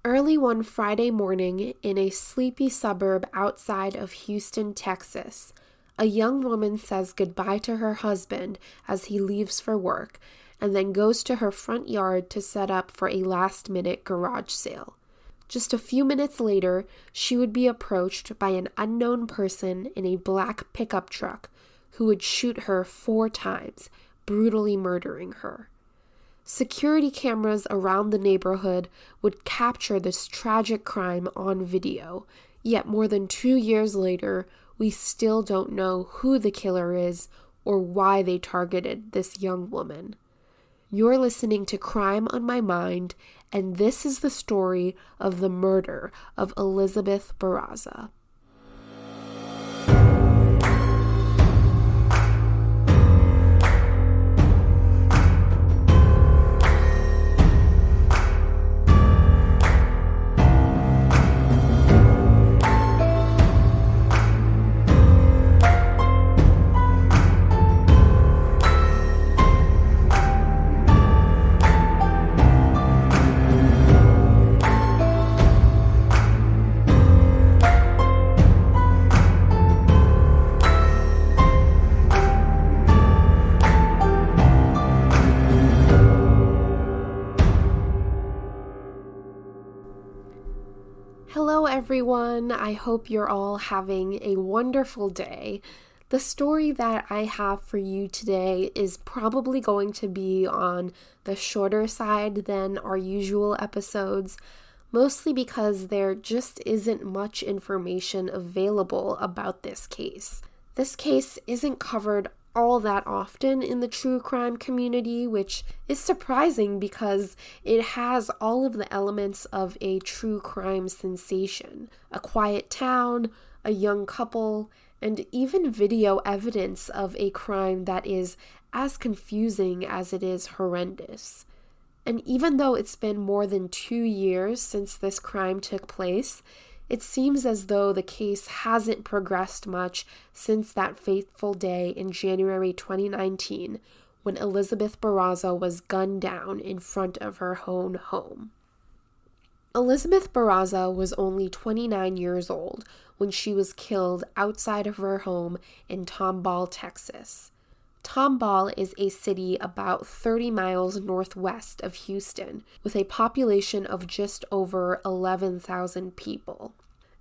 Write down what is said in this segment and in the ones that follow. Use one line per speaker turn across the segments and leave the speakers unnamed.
Early one Friday morning in a sleepy suburb outside of Houston, Texas, a young woman says goodbye to her husband as he leaves for work and then goes to her front yard to set up for a last-minute garage sale. Just a few minutes later, she would be approached by an unknown person in a black pickup truck who would shoot her 4 times, brutally murdering her. Security cameras around the neighborhood would capture this tragic crime on video, yet more than 2 years later, we still don't know who the killer is or why they targeted this young woman. You're listening to Crime on My Mind, and this is the story of the murder of Elizabeth Barraza. Hello everyone, I hope you're all having a wonderful day. The story that I have for you today is probably going to be on the shorter side than our usual episodes, mostly because there just isn't much information available about this case. This case isn't covered all that often in the true crime community, which is surprising because it has all of the elements of a true crime sensation. A quiet town, a young couple, and even video evidence of a crime that is as confusing as it is horrendous. And even though it's been more than 2 years since this crime took place, it seems as though the case hasn't progressed much since that fateful day in January 2019 when Elizabeth Barraza was gunned down in front of her own home. Elizabeth Barraza was only 29 years old when she was killed outside of her home in Tomball, Texas. Tomball is a city about 30 miles northwest of Houston, with a population of just over 11,000 people.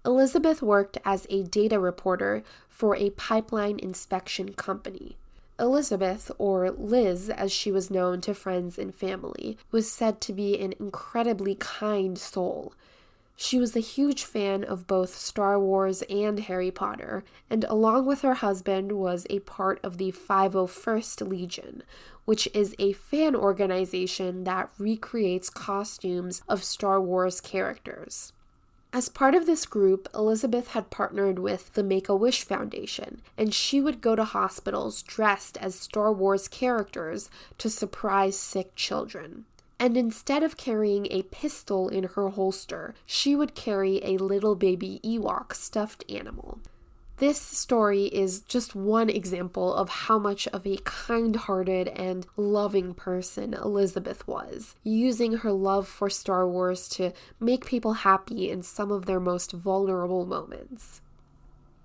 Elizabeth worked as a data reporter for a pipeline inspection company. Elizabeth, or Liz as she was known to friends and family, was said to be an incredibly kind soul. She was a huge fan of both Star Wars and Harry Potter, and along with her husband was a part of the 501st Legion, which is a fan organization that recreates costumes of Star Wars characters. As part of this group, Elizabeth had partnered with the Make-A-Wish Foundation, and she would go to hospitals dressed as Star Wars characters to surprise sick children. And instead of carrying a pistol in her holster, she would carry a little baby Ewok stuffed animal. This story is just one example of how much of a kind-hearted and loving person Elizabeth was, using her love for Star Wars to make people happy in some of their most vulnerable moments.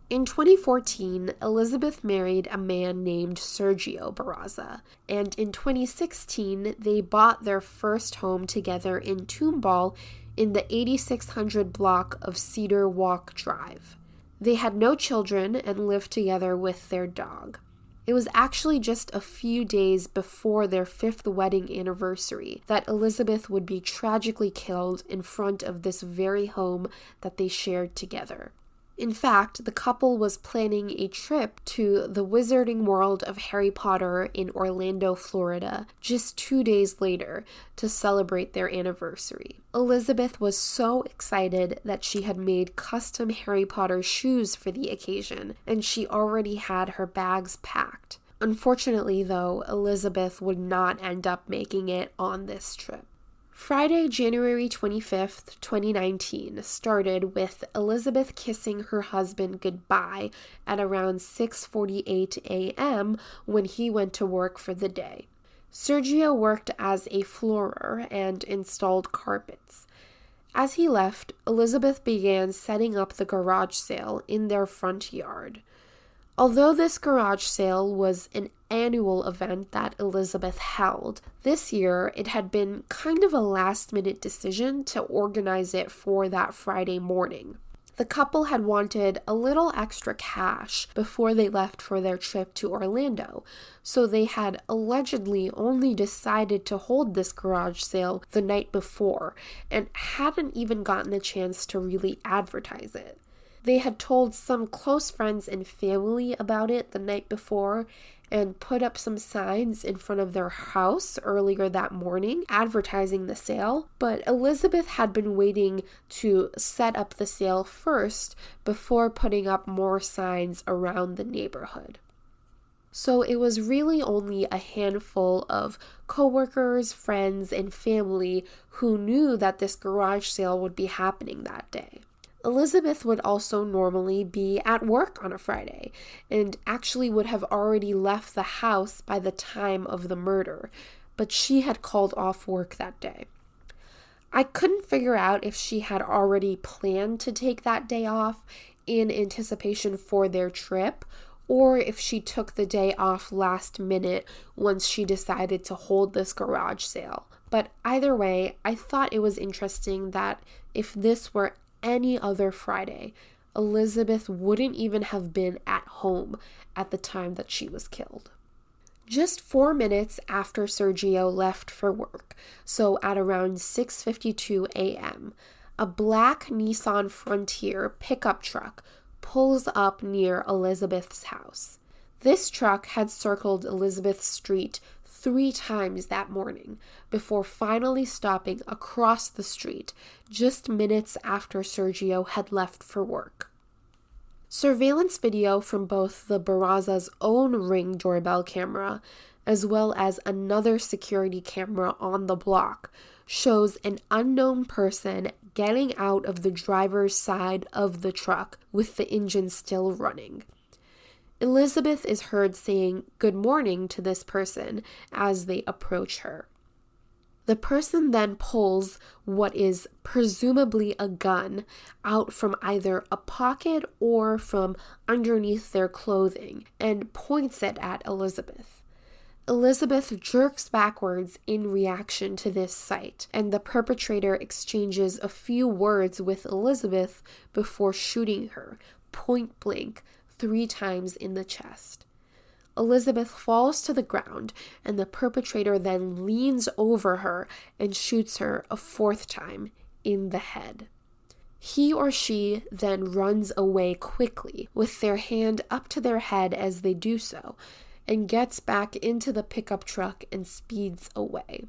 In 2014, Elizabeth married a man named Sergio Barraza, and in 2016, they bought their first home together in Tomball in the 8600 block of Cedar Walk Drive. They had no children and lived together with their dog. It was actually just a few days before their 5th wedding anniversary that Elizabeth would be tragically killed in front of this very home that they shared together. In fact, the couple was planning a trip to the Wizarding World of Harry Potter in Orlando, Florida, just 2 days later to celebrate their anniversary. Elizabeth was so excited that she had made custom Harry Potter shoes for the occasion, and she already had her bags packed. Unfortunately, though, Elizabeth would not end up making it on this trip. Friday, January 25th, 2019 started with Elizabeth kissing her husband goodbye at around 6:48 a.m. when he went to work for the day. Sergio worked as a floorer and installed carpets. As he left, Elizabeth began setting up the garage sale in their front yard. Although this garage sale was an annual event that Elizabeth held, this year it had been kind of a last-minute decision to organize it for that Friday morning. The couple had wanted a little extra cash before they left for their trip to Orlando, so they had allegedly only decided to hold this garage sale the night before and hadn't even gotten a chance to really advertise it. They had told some close friends and family about it the night before and put up some signs in front of their house earlier that morning advertising the sale, but Elizabeth had been waiting to set up the sale first before putting up more signs around the neighborhood. So it was really only a handful of coworkers, friends, and family who knew that this garage sale would be happening that day. Elizabeth would also normally be at work on a Friday and actually would have already left the house by the time of the murder, but she had called off work that day. I couldn't figure out if she had already planned to take that day off in anticipation for their trip, or if she took the day off last minute once she decided to hold this garage sale. But either way, I thought it was interesting that if this were any other Friday, Elizabeth wouldn't even have been at home at the time that she was killed. Just 4 minutes after Sergio left for work, so at around 6:52 a.m., a black Nissan Frontier pickup truck pulls up near Elizabeth's house. This truck had circled Elizabeth Street 3 times that morning before finally stopping across the street just minutes after Sergio had left for work. Surveillance video from both the Barraza's own Ring doorbell camera as well as another security camera on the block shows an unknown person getting out of the driver's side of the truck with the engine still running. Elizabeth is heard saying good morning to this person as they approach her. The person then pulls what is presumably a gun out from either a pocket or from underneath their clothing and points it at Elizabeth. Elizabeth jerks backwards in reaction to this sight, and the perpetrator exchanges a few words with Elizabeth before shooting her, point blank, 3 times in the chest. Elizabeth falls to the ground, and the perpetrator then leans over her and shoots her a 4th time in the head. He or she then runs away quickly with their hand up to their head as they do so, and gets back into the pickup truck and speeds away.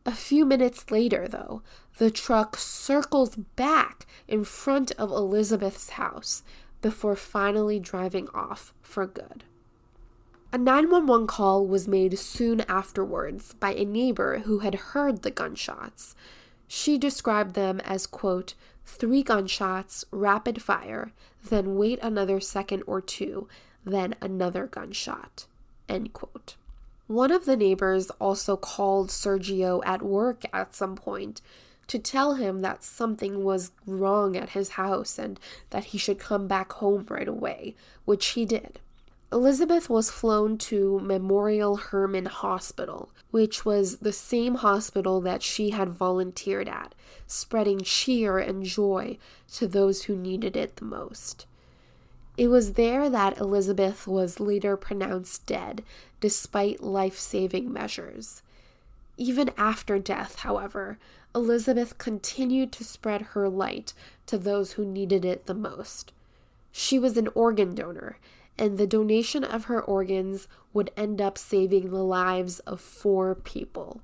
A few minutes later, though, the truck circles back in front of Elizabeth's house before finally driving off for good. A 911 call was made soon afterwards by a neighbor who had heard the gunshots. She described them as, quote, 3 gunshots, rapid fire, then wait another second or 2, then another gunshot, end quote. One of the neighbors also called Sergio at work at some point to tell him that something was wrong at his house and that he should come back home right away, which he did. Elizabeth was flown to Memorial Hermann Hospital, which was the same hospital that she had volunteered at, spreading cheer and joy to those who needed it the most. It was there that Elizabeth was later pronounced dead, despite life-saving measures. Even after death, however, Elizabeth continued to spread her light to those who needed it the most. She was an organ donor, and the donation of her organs would end up saving the lives of 4 people.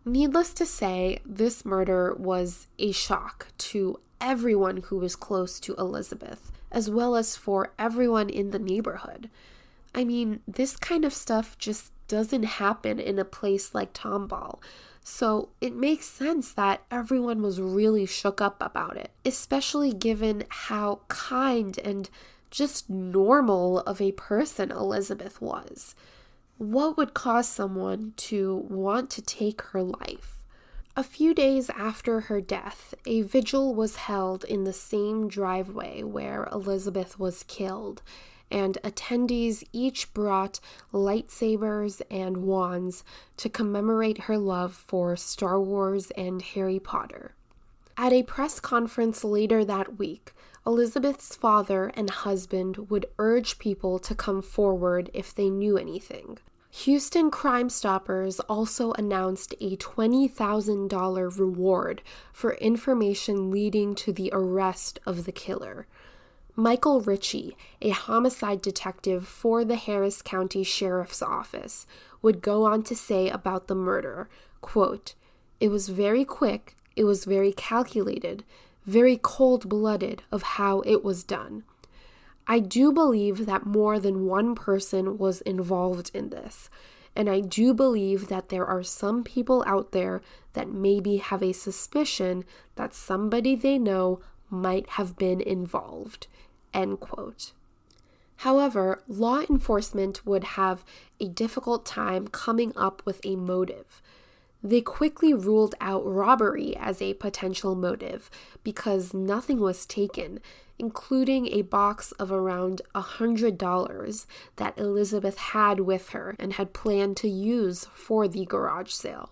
Needless to say, this murder was a shock to everyone who was close to Elizabeth, as well as for everyone in the neighborhood. I mean, this kind of stuff just doesn't happen in a place like Tomball, so it makes sense that everyone was really shook up about it, especially given how kind and just normal of a person Elizabeth was. What would cause someone to want to take her life? A few days after her death, a vigil was held in the same driveway where Elizabeth was killed, and attendees each brought lightsabers and wands to commemorate her love for Star Wars and Harry Potter. At a press conference later that week, Elizabeth's father and husband would urge people to come forward if they knew anything. Houston Crimestoppers also announced a $20,000 reward for information leading to the arrest of the killer. Michael Ritchie, a homicide detective for the Harris County Sheriff's Office, would go on to say about the murder, quote, "It was very quick, it was very calculated, very cold-blooded of how it was done. I do believe that more than one person was involved in this, and I do believe that there are some people out there that maybe have a suspicion that somebody they know might have been involved," end quote. However, law enforcement would have a difficult time coming up with a motive. They quickly ruled out robbery as a potential motive because nothing was taken, including a box of around $100 that Elizabeth had with her and had planned to use for the garage sale.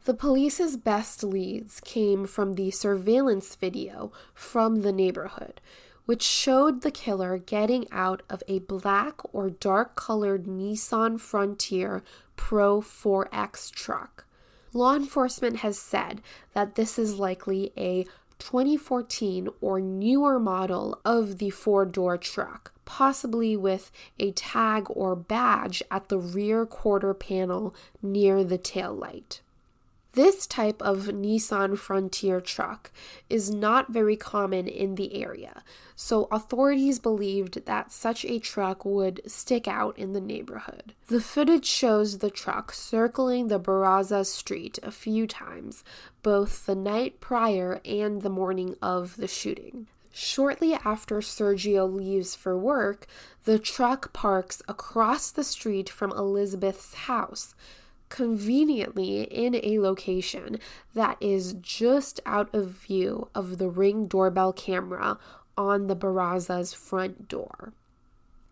The police's best leads came from the surveillance video from the neighborhood, which showed the killer getting out of a black or dark-colored Nissan Frontier Pro 4X truck. Law enforcement has said that this is likely a 2014 or newer model of the four-door truck, possibly with a tag or badge at the rear quarter panel near the taillight. This type of Nissan Frontier truck is not very common in the area, so authorities believed that such a truck would stick out in the neighborhood. The footage shows the truck circling the Barraza street a few times, both the night prior and the morning of the shooting. Shortly after Sergio leaves for work, the truck parks across the street from Elizabeth's house, conveniently in a location that is just out of view of the Ring doorbell camera on the Barraza's front door.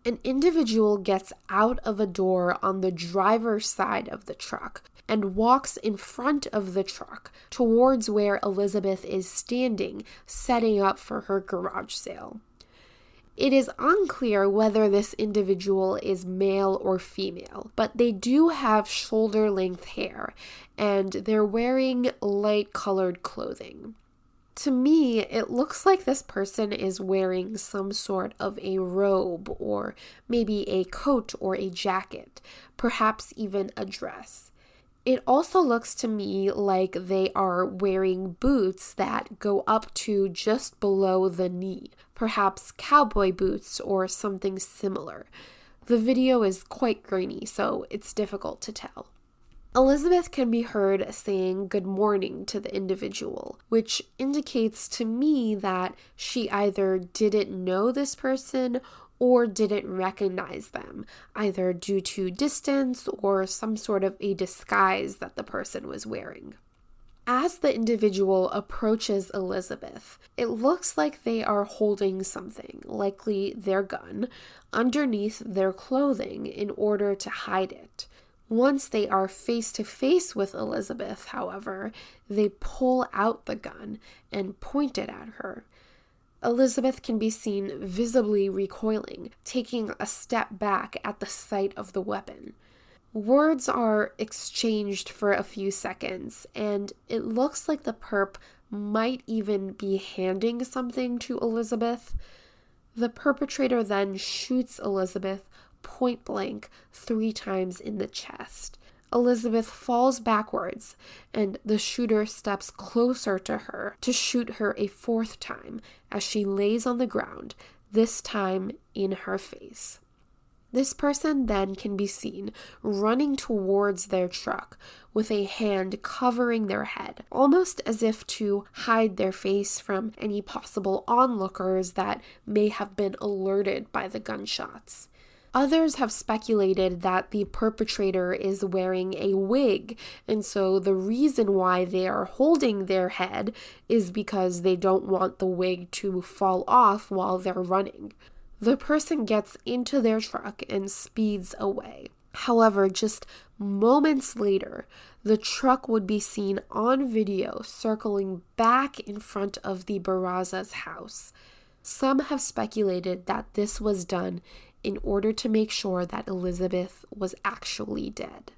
An individual gets out of a door on the driver's side of the truck and walks in front of the truck towards where Elizabeth is standing, setting up for her garage sale. It is unclear whether this individual is male or female, but they do have shoulder-length hair, and they're wearing light-colored clothing. To me, it looks like this person is wearing some sort of a robe or maybe a coat or a jacket, perhaps even a dress. It also looks to me like they are wearing boots that go up to just below the knee, perhaps cowboy boots or something similar. The video is quite grainy, so it's difficult to tell. Elizabeth can be heard saying good morning to the individual, which indicates to me that she either didn't know this person or didn't recognize them, either due to distance or some sort of a disguise that the person was wearing. As the individual approaches Elizabeth, it looks like they are holding something, likely their gun, underneath their clothing in order to hide it. Once they are face to face with Elizabeth, however, they pull out the gun and point it at her. Elizabeth can be seen visibly recoiling, taking a step back at the sight of the weapon. Words are exchanged for a few seconds, and it looks like the perp might even be handing something to Elizabeth. The perpetrator then shoots Elizabeth point blank 3 times in the chest. Elizabeth falls backwards, and the shooter steps closer to her to shoot her a 4th time as she lays on the ground, this time in her face. This person then can be seen running towards their truck with a hand covering their head, almost as if to hide their face from any possible onlookers that may have been alerted by the gunshots. Others have speculated that the perpetrator is wearing a wig, and so the reason why they are holding their head is because they don't want the wig to fall off while they're running. The person gets into their truck and speeds away. However, just moments later, the truck would be seen on video circling back in front of the Barraza's house. Some have speculated that this was done in order to make sure that Elizabeth was actually dead.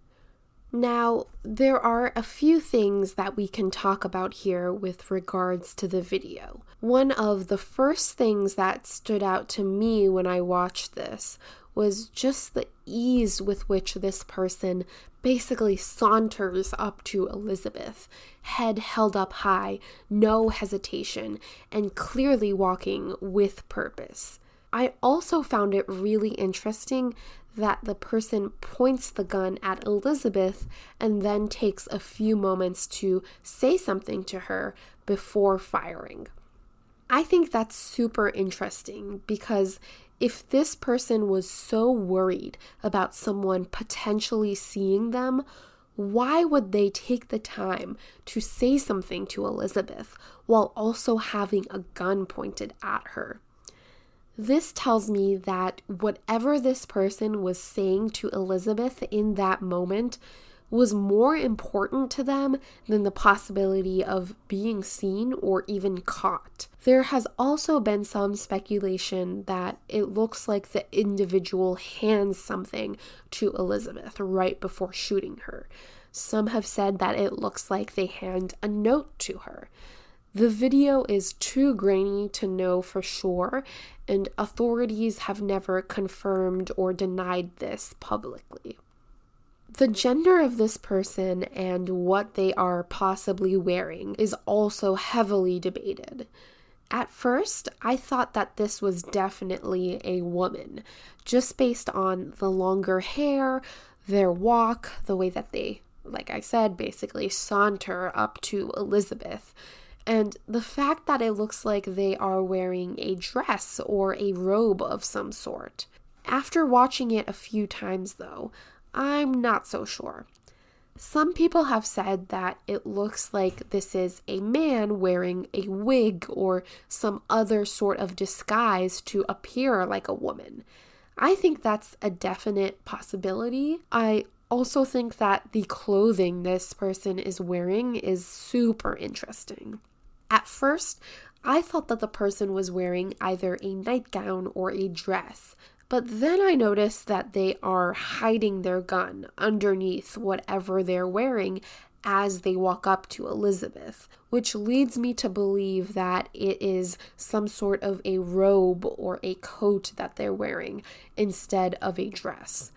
Now, there are a few things that we can talk about here with regards to the video. One of the first things that stood out to me when I watched this was just the ease with which this person basically saunters up to Elizabeth, head held up high, no hesitation, and clearly walking with purpose. I also found it really interesting that the person points the gun at Elizabeth and then takes a few moments to say something to her before firing. I think that's super interesting because if this person was so worried about someone potentially seeing them, why would they take the time to say something to Elizabeth while also having a gun pointed at her? This tells me that whatever this person was saying to Elizabeth in that moment was more important to them than the possibility of being seen or even caught. There has also been some speculation that it looks like the individual hands something to Elizabeth right before shooting her. Some have said that it looks like they hand a note to her. The video is too grainy to know for sure, and authorities have never confirmed or denied this publicly. The gender of this person and what they are possibly wearing is also heavily debated. At first, I thought that this was definitely a woman, just based on the longer hair, their walk, the way that they, like I said, basically saunter up to Elizabeth. And the fact that it looks like they are wearing a dress or a robe of some sort. After watching it a few times though, I'm not so sure. Some people have said that it looks like this is a man wearing a wig or some other sort of disguise to appear like a woman. I think that's a definite possibility. I also think that the clothing this person is wearing is super interesting. At first, I thought that the person was wearing either a nightgown or a dress, but then I noticed that they are hiding their gun underneath whatever they're wearing as they walk up to Elizabeth, which leads me to believe that it is some sort of a robe or a coat that they're wearing instead of a dress.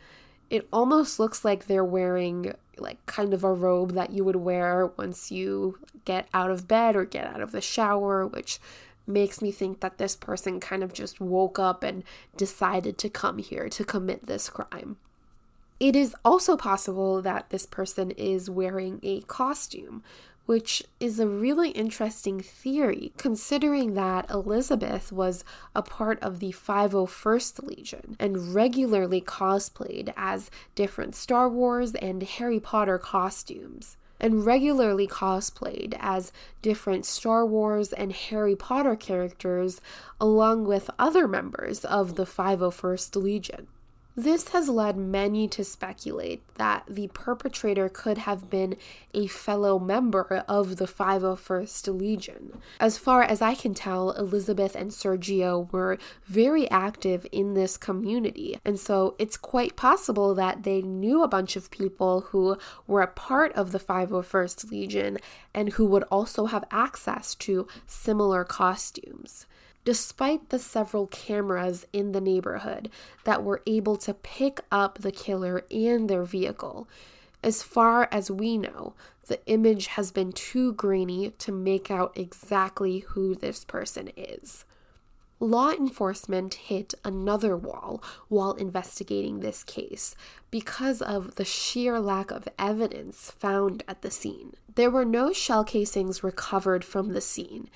It almost looks like they're wearing like kind of a robe that you would wear once you get out of bed or get out of the shower, which makes me think that this person kind of just woke up and decided to come here to commit this crime. It is also possible that this person is wearing a costume, which is a really interesting theory, considering that Elizabeth was a part of the 501st Legion and regularly cosplayed as different Star Wars and Harry Potter costumes. And regularly cosplayed as different Star Wars and Harry Potter characters along with other members of the 501st Legion. This has led many to speculate that the perpetrator could have been a fellow member of the 501st Legion. As far as I can tell, Elizabeth and Sergio were very active in this community, and so it's quite possible that they knew a bunch of people who were a part of the 501st Legion and who would also have access to similar costumes. Despite the several cameras in the neighborhood that were able to pick up the killer and their vehicle, as far as we know, the image has been too grainy to make out exactly who this person is. Law enforcement hit another wall while investigating this case because of the sheer lack of evidence found at the scene. There were no shell casings recovered from the scene.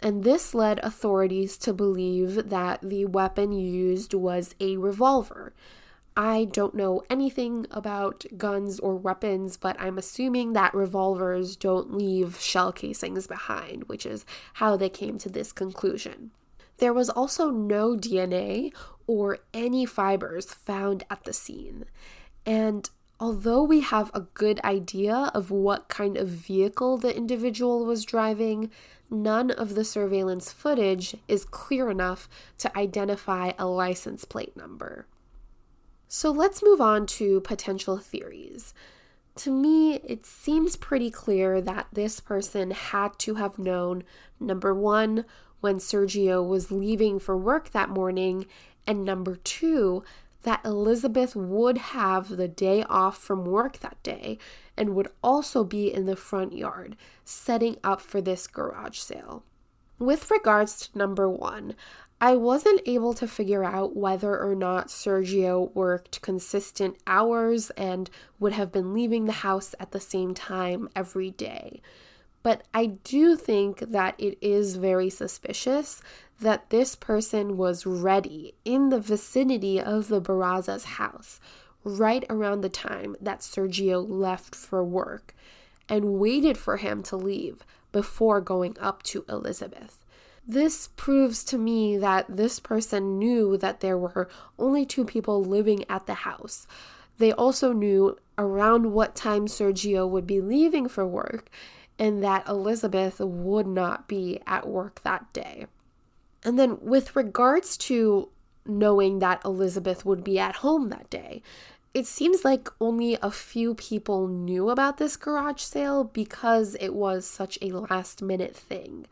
And this led authorities to believe that the weapon used was a revolver. I don't know anything about guns or weapons, but I'm assuming that revolvers don't leave shell casings behind, which is how they came to this conclusion. There was also no DNA or any fibers found at the scene. And although we have a good idea of what kind of vehicle the individual was driving, none of the surveillance footage is clear enough to identify a license plate number. So let's move on to potential theories. To me, it seems pretty clear that this person had to have known, number one, when Sergio was leaving for work that morning, and number two, that Elizabeth would have the day off from work that day and would also be in the front yard, setting up for this garage sale. With regards to number one, I wasn't able to figure out whether or not Sergio worked consistent hours and would have been leaving the house at the same time every day. But I do think that it is very suspicious that this person was ready in the vicinity of the Barraza's house right around the time that Sergio left for work and waited for him to leave before going up to Elizabeth. This proves to me that this person knew that there were only two people living at the house. They also knew around what time Sergio would be leaving for work and that Elizabeth would not be at work that day. And then with regards to knowing that Elizabeth would be at home that day, it seems like only a few people knew about this garage sale because it was such a last-minute thing.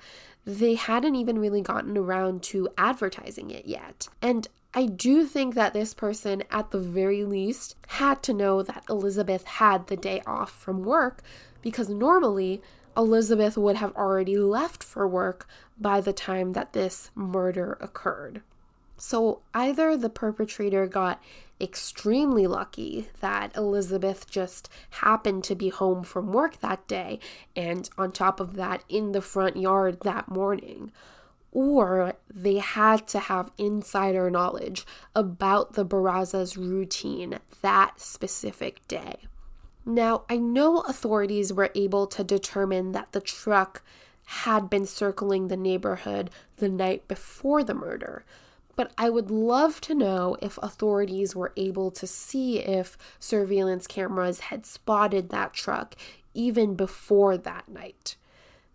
They hadn't even really gotten around to advertising it yet. And I do think that this person, at the very least, had to know that Elizabeth had the day off from work because normally Elizabeth would have already left for work by the time that this murder occurred. So either the perpetrator got extremely lucky that Elizabeth just happened to be home from work that day and on top of that in the front yard that morning, or they had to have insider knowledge about the Barraza's routine that specific day. Now, I know authorities were able to determine that the truck had been circling the neighborhood the night before the murder, but I would love to know if authorities were able to see if surveillance cameras had spotted that truck even before that night.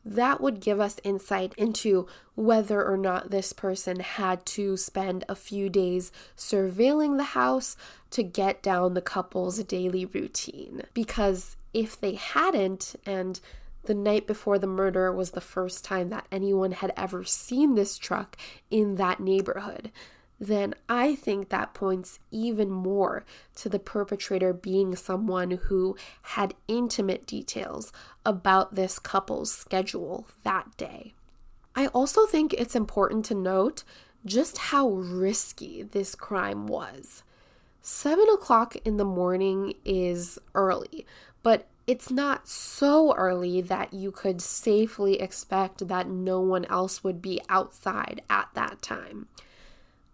That would give us insight into whether or not this person had to spend a few days surveilling the house to get down the couple's daily routine. Because if they hadn't, and the night before the murder was the first time that anyone had ever seen this truck in that neighborhood, then I think that points even more to the perpetrator being someone who had intimate details about this couple's schedule that day. I also think it's important to note just how risky this crime was. 7 o'clock in the morning is early, but it's not so early that you could safely expect that no one else would be outside at that time.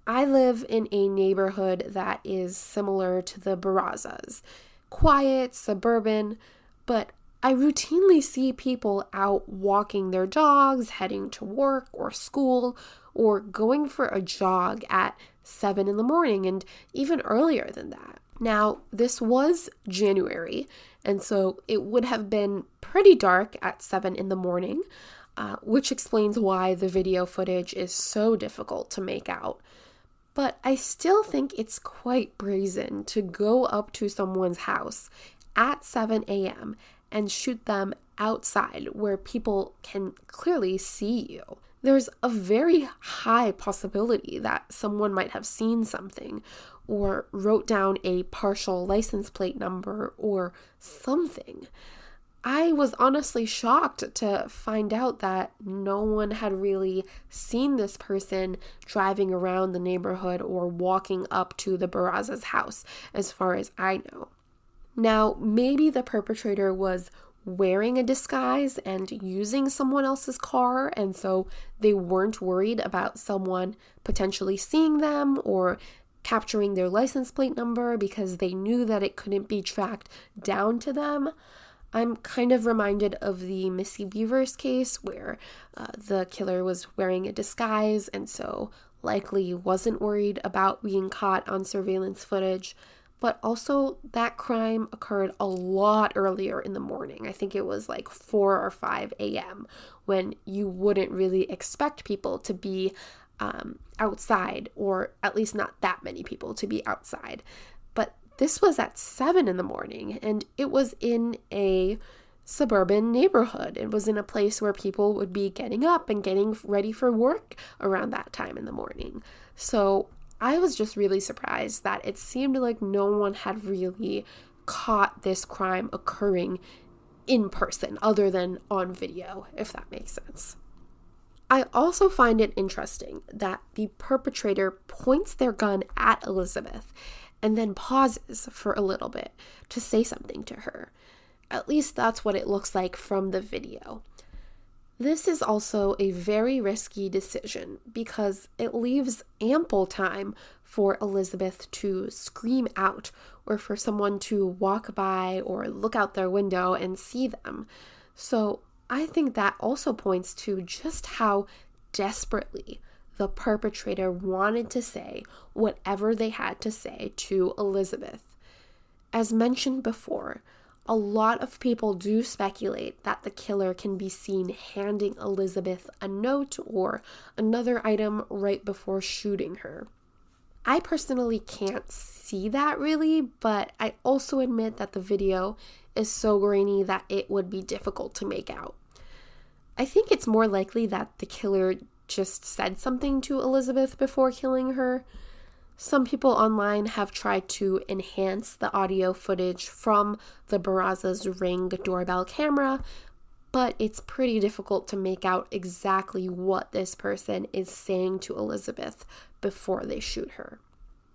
I live in a neighborhood that is similar to the Barrazas, quiet, suburban, but I routinely see people out walking their dogs, heading to work or school, or going for a jog at 7 in the morning and even earlier than that. Now, this was January, and so it would have been pretty dark at 7 in the morning, which explains why the video footage is so difficult to make out. But I still think it's quite brazen to go up to someone's house at 7 a.m. and shoot them outside where people can clearly see you. There's a very high possibility that someone might have seen something or wrote down a partial license plate number or something. I was honestly shocked to find out that no one had really seen this person driving around the neighborhood or walking up to the Barraza's house, as far as I know. Now, maybe the perpetrator was wearing a disguise and using someone else's car, and so they weren't worried about someone potentially seeing them or capturing their license plate number because they knew that it couldn't be tracked down to them. I'm kind of reminded of the Missy Beavers case where the killer was wearing a disguise and so likely wasn't worried about being caught on surveillance footage. But also that crime occurred a lot earlier in the morning. I think it was like 4 or 5 a.m. when you wouldn't really expect people to be outside, or at least not that many people to be outside. But this was at 7 in the morning, and it was in a suburban neighborhood. It was in a place where people would be getting up and getting ready for work around that time in the morning. So I was just really surprised that it seemed like no one had really caught this crime occurring in person other than on video, if that makes sense. I also find it interesting that the perpetrator points their gun at Elizabeth and then pauses for a little bit to say something to her. At least that's what it looks like from the video. This is also a very risky decision because it leaves ample time for Elizabeth to scream out or for someone to walk by or look out their window and see them. So I think that also points to just how desperately the perpetrator wanted to say whatever they had to say to Elizabeth. As mentioned before, a lot of people do speculate that the killer can be seen handing Elizabeth a note or another item right before shooting her. I personally can't see that really, but I also admit that the video is so grainy that it would be difficult to make out. I think it's more likely that the killer just said something to Elizabeth before killing her. Some people online have tried to enhance the audio footage from the Barraza's Ring doorbell camera, but it's pretty difficult to make out exactly what this person is saying to Elizabeth before they shoot her.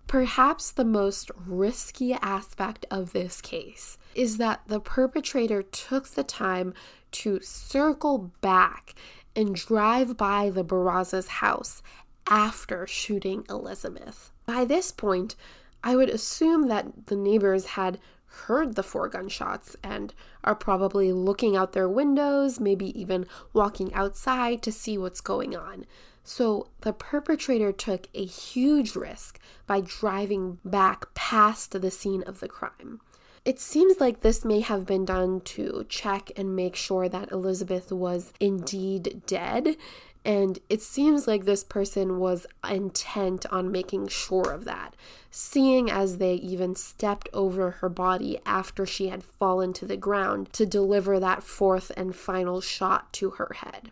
Perhaps the most risky aspect of this case is that the perpetrator took the time to circle back and drive by the Barraza's house after shooting Elizabeth. By this point, I would assume that the neighbors had heard the 4 gunshots and are probably looking out their windows, maybe even walking outside to see what's going on. So the perpetrator took a huge risk by driving back past the scene of the crime. It seems like this may have been done to check and make sure that Elizabeth was indeed dead, and it seems like this person was intent on making sure of that, seeing as they even stepped over her body after she had fallen to the ground to deliver that 4th and final shot to her head.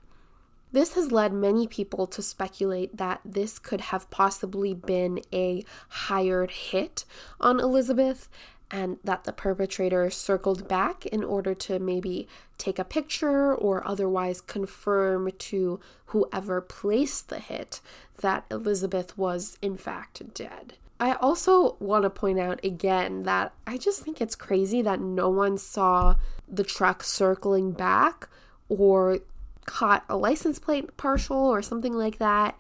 This has led many people to speculate that this could have possibly been a hired hit on Elizabeth, and that the perpetrator circled back in order to maybe take a picture or otherwise confirm to whoever placed the hit that Elizabeth was in fact dead. I also want to point out again that I just think it's crazy that no one saw the truck circling back or caught a license plate partial or something like that.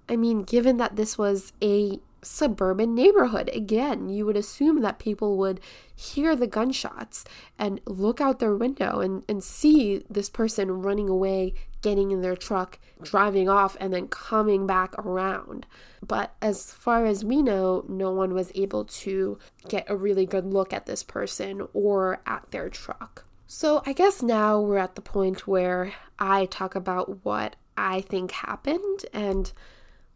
I mean, given that this was a suburban neighborhood, again, you would assume that people would hear the gunshots and look out their window and see this person running away, getting in their truck, driving off, and then coming back around. But as far as we know, no one was able to get a really good look at this person or at their truck. So I guess now we're at the point where I talk about what I think happened, and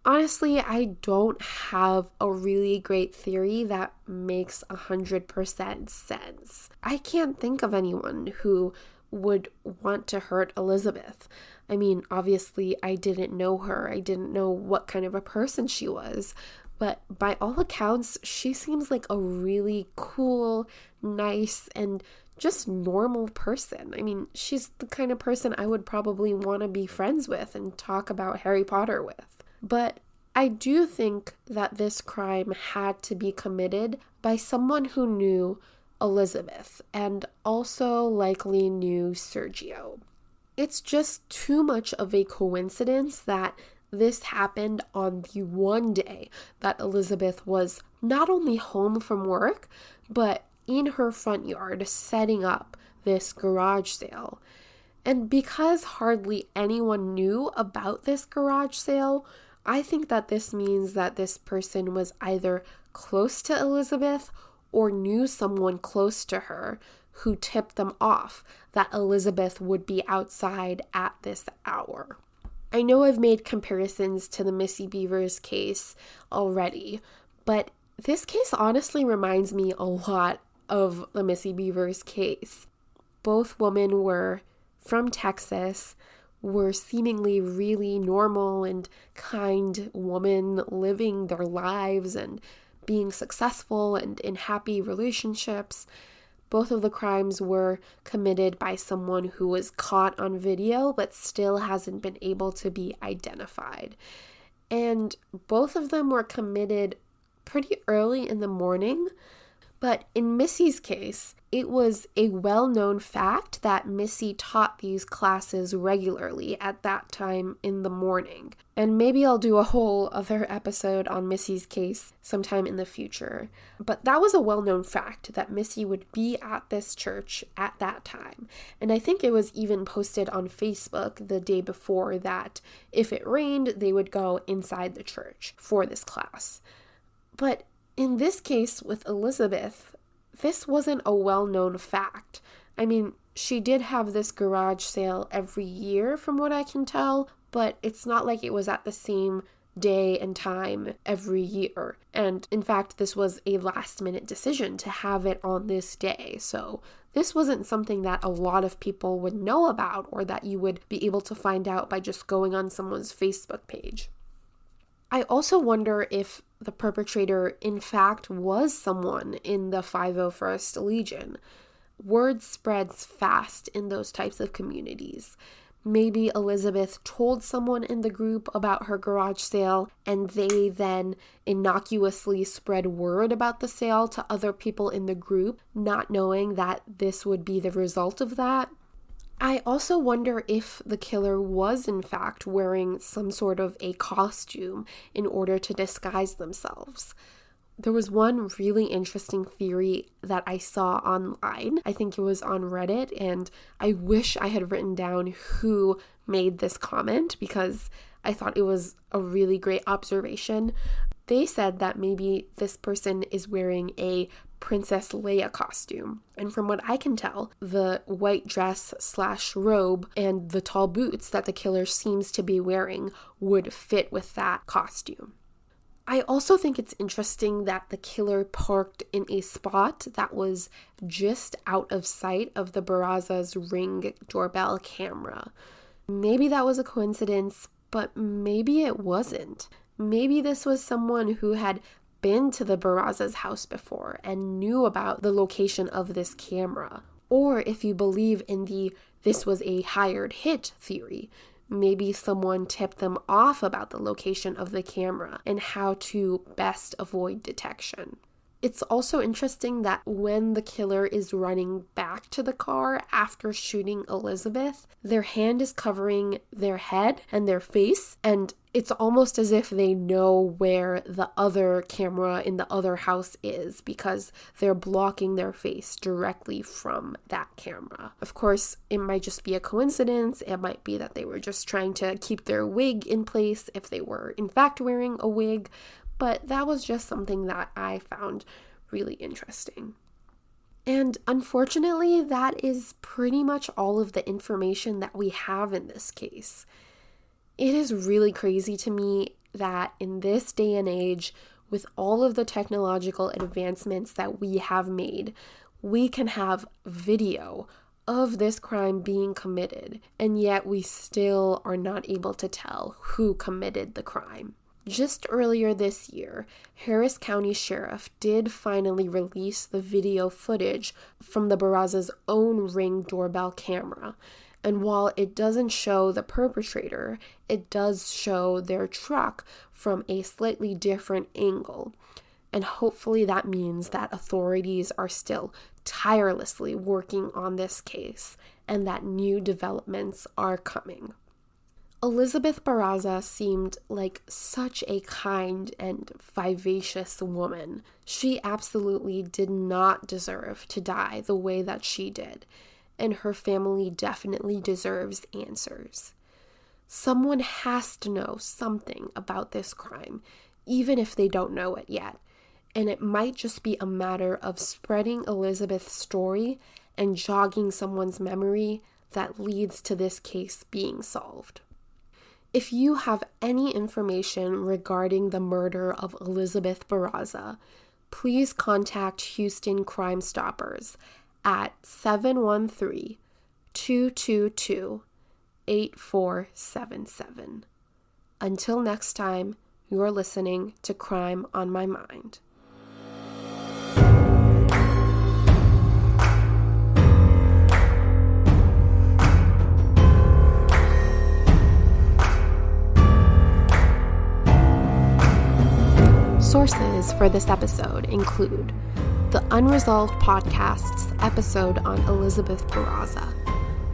honestly, I don't have a really great theory that makes 100% sense. I can't think of anyone who would want to hurt Elizabeth. I mean, obviously, I didn't know her. I didn't know what kind of a person she was. But by all accounts, she seems like a really cool, nice, and just normal person. I mean, she's the kind of person I would probably want to be friends with and talk about Harry Potter with. But I do think that this crime had to be committed by someone who knew Elizabeth and also likely knew Sergio. It's just too much of a coincidence that this happened on the one day that Elizabeth was not only home from work, but in her front yard setting up this garage sale. And because hardly anyone knew about this garage sale, I think that this means that this person was either close to Elizabeth or knew someone close to her who tipped them off that Elizabeth would be outside at this hour. I know I've made comparisons to the Missy Bevers case already, but this case honestly reminds me a lot of the Missy Bevers case. Both women were from Texas, were seemingly really normal and kind women living their lives and being successful and in happy relationships. Both of the crimes were committed by someone who was caught on video but still hasn't been able to be identified. And both of them were committed pretty early in the morning. But in Missy's case, it was a well-known fact that Missy taught these classes regularly at that time in the morning. And maybe I'll do a whole other episode on Missy's case sometime in the future. But that was a well-known fact that Missy would be at this church at that time. And I think it was even posted on Facebook the day before that if it rained, they would go inside the church for this class. But in this case with Elizabeth, this wasn't a well-known fact. I mean, she did have this garage sale every year from what I can tell, but it's not like it was at the same day and time every year. And in fact, this was a last-minute decision to have it on this day. So this wasn't something that a lot of people would know about or that you would be able to find out by just going on someone's Facebook page. I also wonder if the perpetrator, in fact, was someone in the 501st Legion. Word spreads fast in those types of communities. Maybe Elizabeth told someone in the group about her garage sale, and they then innocuously spread word about the sale to other people in the group, not knowing that this would be the result of that. I also wonder if the killer was in fact wearing some sort of a costume in order to disguise themselves. There was one really interesting theory that I saw online. I think it was on Reddit, and I wish I had written down who made this comment because I thought it was a really great observation. They said that maybe this person is wearing a Princess Leia costume. And from what I can tell, the white dress / robe and the tall boots that the killer seems to be wearing would fit with that costume. I also think it's interesting that the killer parked in a spot that was just out of sight of the Barraza's Ring doorbell camera. Maybe that was a coincidence, but maybe it wasn't. Maybe this was someone who had been to the Barraza's house before and knew about the location of this camera. Or if you believe in the "this was a hired hit" theory, maybe someone tipped them off about the location of the camera and how to best avoid detection. It's also interesting that when the killer is running back to the car after shooting Elizabeth, their hand is covering their head and their face, and it's almost as if they know where the other camera in the other house is because they're blocking their face directly from that camera. Of course, it might just be a coincidence. It might be that they were just trying to keep their wig in place if they were in fact wearing a wig. But that was just something that I found really interesting. And unfortunately, that is pretty much all of the information that we have in this case. It is really crazy to me that in this day and age, with all of the technological advancements that we have made, we can have video of this crime being committed, and yet we still are not able to tell who committed the crime. Just earlier this year, Harris County Sheriff did finally release the video footage from the Barraza's own Ring doorbell camera. And while it doesn't show the perpetrator, it does show their truck from a slightly different angle. And hopefully that means that authorities are still tirelessly working on this case and that new developments are coming. Elizabeth Barraza seemed like such a kind and vivacious woman. She absolutely did not deserve to die the way that she did, and her family definitely deserves answers. Someone has to know something about this crime, even if they don't know it yet, and it might just be a matter of spreading Elizabeth's story and jogging someone's memory that leads to this case being solved. If you have any information regarding the murder of Elizabeth Barraza, please contact Houston Crimestoppers at 713-222-8477. Until next time, you're listening to Crime on My Mind. Sources for this episode include the Unresolved Podcast's episode on Elizabeth Barraza,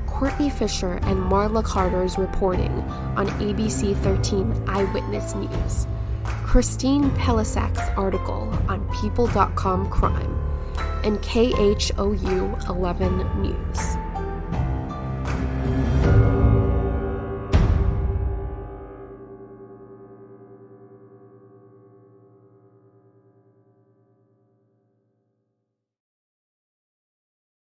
Courtney Fischer and Marla Carter's reporting on ABC13 Eyewitness News, Christine Pelisek's article on People.com crime, and KHOU 11 News.